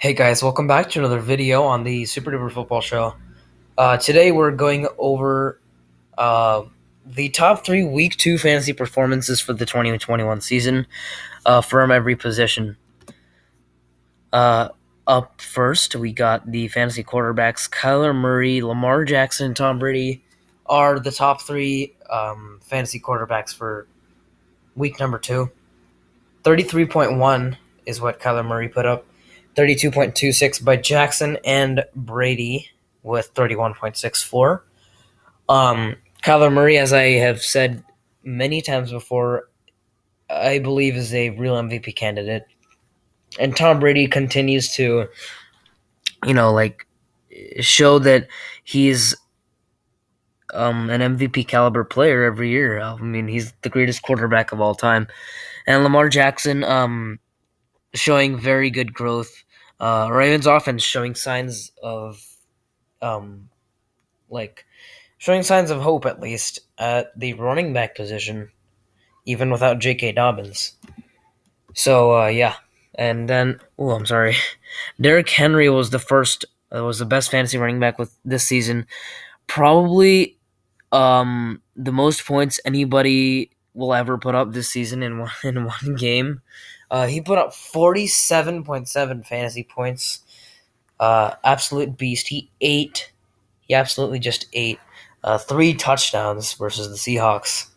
Hey guys, welcome back to another video on the Super Duper Football Show. Today we're going over uh, the top three Week 2 fantasy performances for the 2021 season from every position. Uh, Up first, we got the fantasy quarterbacks. Kyler Murray, Lamar Jackson, and Tom Brady are the top three fantasy quarterbacks for week number 2. 33.1 is what Kyler Murray put up. 32.26 by Jackson and Brady with 31.64. Kyler Murray, as I have said many times before, I believe is a real MVP candidate. And Tom Brady continues to, show that he's an MVP caliber player every year. I mean, he's the greatest quarterback of all time. And Lamar Jackson, showing very good growth. Ravens offense showing signs of um, like showing signs of hope at least at the running back position, even without J.K. Dobbins. So yeah, and then I'm sorry, Derrick Henry was the best fantasy running back with this season. Probably the most points anybody will ever put up this season in one game. He put up 47.7 fantasy points. Absolute beast. He absolutely just ate. 3 touchdowns versus the Seahawks.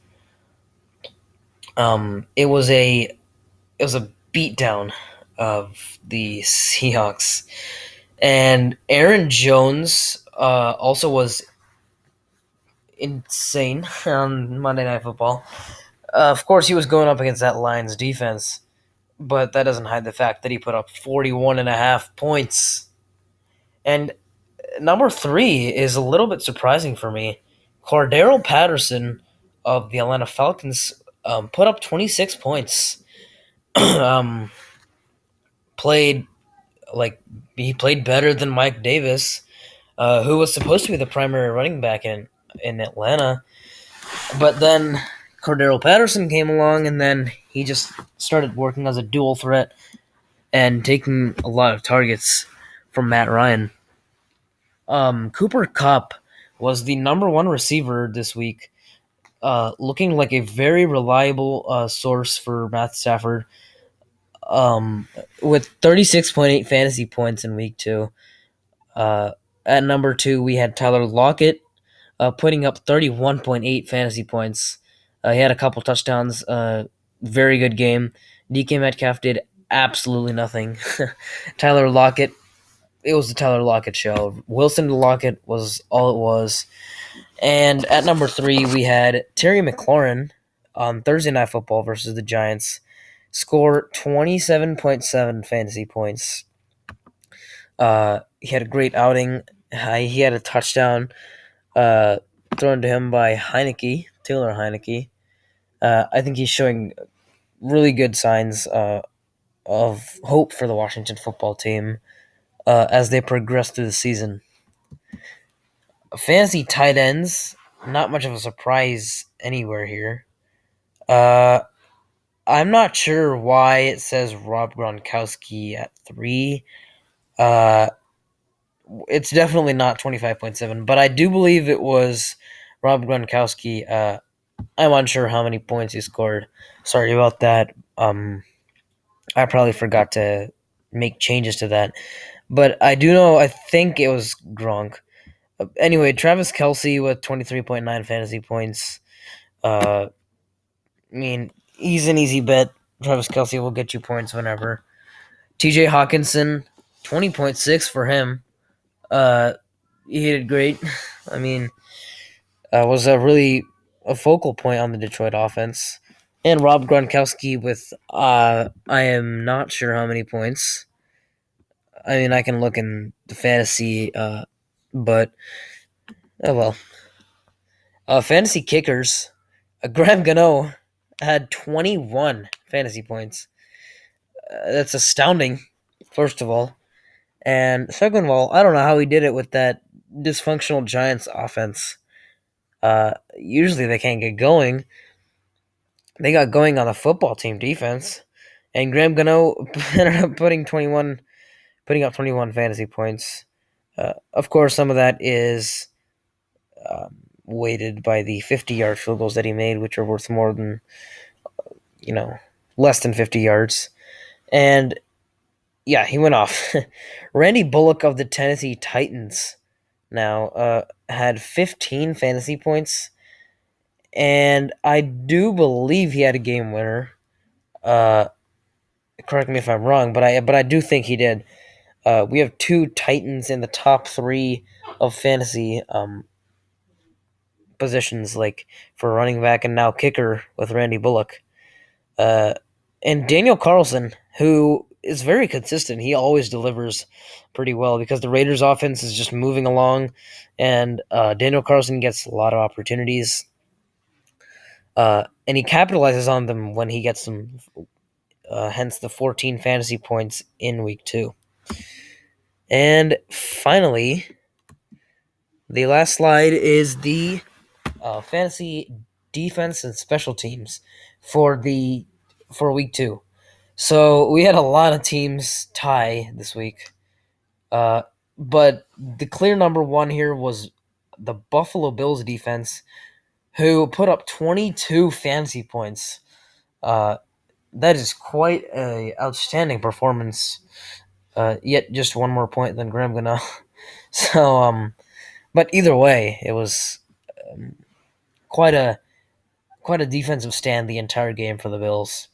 It was a beatdown of the Seahawks, and Aaron Jones also was insane on Monday Night Football. Of course, he was going up against that Lions defense, but that doesn't hide the fact that he put up 41.5 points. And number 3 is a little bit surprising for me. Cordero Patterson of the Atlanta Falcons put up 26 points. um, played he played better than Mike Davis, who was supposed to be the primary running back in Atlanta. But then Cordero Patterson came along, and then he just started working as a dual threat and taking a lot of targets from Matt Ryan. Cooper Kupp was the number 1 receiver this week, looking like a very reliable source for Matt Stafford, with 36.8 fantasy points in week 2. At number 2, we had Tyler Lockett, putting up 31.8 fantasy points. He had a couple touchdowns. Very good game. DK Metcalf did absolutely nothing. Tyler Lockett, it was the Tyler Lockett show. Wilson to Lockett was all it was. And at number 3, we had Terry McLaurin on Thursday Night Football versus the Giants. Score 27.7 fantasy points. He had a great outing. He had a touchdown thrown to him by Taylor Heineke. I think he's showing really good signs of hope for the Washington football team as they progress through the season. Fantasy tight ends, not much of a surprise anywhere here. I'm not sure why it says Rob Gronkowski at 3. It's definitely not 25.7, but I do believe it was Rob Gronkowski. I'm unsure how many points he scored. Sorry about that. I probably forgot to make changes to that. But I do know, I think it was Gronk. Anyway, Travis Kelce with 23.9 fantasy points. I mean, he's an easy bet. Travis Kelce will get you points whenever. TJ Hawkinson, 20.6 for him. He did great. I mean, was a focal point on the Detroit offense. And Rob Gronkowski with I am not sure how many points. I mean, I can look in the fantasy, but oh well. Fantasy kickers, Graham Gano had 21 fantasy points. That's astounding, first of all. And second of all, I don't know how he did it with that dysfunctional Giants offense. Usually they can't get going. They got going on the football team defense. And Graham Gano ended up putting 21 putting up 21 fantasy points. Of course, some of that is weighted by the 50-yard field goals that he made, which are worth more than, you know, less than 50 yards. And yeah, he went off. Randy Bullock of the Tennessee Titans now had 15 fantasy points, and I do believe he had a game winner. Uh, Correct me if I'm wrong, but I do think he did. We have two Titans in the top three of fantasy positions, like for running back and now kicker with Randy Bullock. Uh, and Daniel Carlson, who is very consistent. He always delivers pretty well because the Raiders' offense is just moving along, and Daniel Carlson gets a lot of opportunities, and he capitalizes on them when he gets them. Hence the 14 fantasy points in week 2. And finally, the last slide is the fantasy defense and special teams for week 2. So we had a lot of teams tie this week, but the clear number one here was the Buffalo Bills defense, who put up 22 fantasy points. That is quite a outstanding performance. Yet just one more point than Graham Gano. So, but either way, it was um, quite a defensive stand the entire game for the Bills.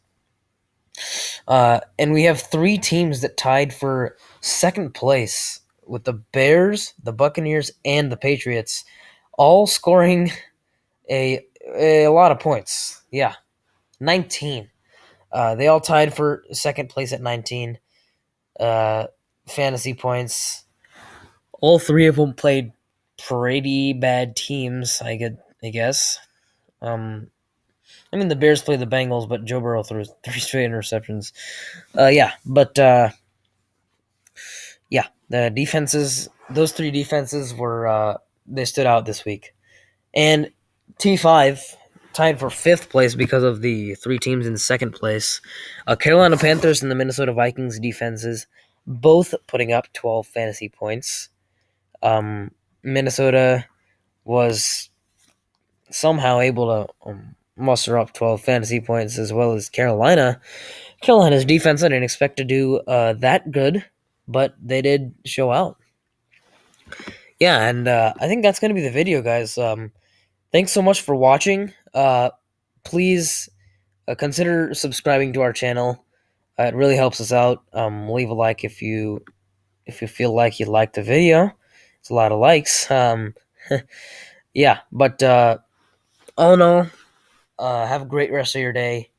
And we have 3 teams that tied for second place, with the Bears, the Buccaneers, and the Patriots, all scoring a lot of points. Yeah, 19. They all tied for second place at 19 fantasy points. All 3 of them played pretty bad teams, I guess. I mean, the Bears played the Bengals, but Joe Burrow threw 3 straight interceptions. Yeah, the defenses, those 3 defenses were, they stood out this week. And T5 tied for 5th place because of the 3 teams in second place. Carolina Panthers and the Minnesota Vikings defenses both putting up 12 fantasy points. Minnesota was somehow able to muster up 12 fantasy points, as well as Carolina. Carolina's defense, I didn't expect to do that good, but they did show out. Yeah, and I think that's going to be the video, guys. Thanks so much for watching. Please consider subscribing to our channel. It really helps us out. Leave a like if you feel like you liked the video. It's a lot of likes. Yeah, but all in all, have a great rest of your day.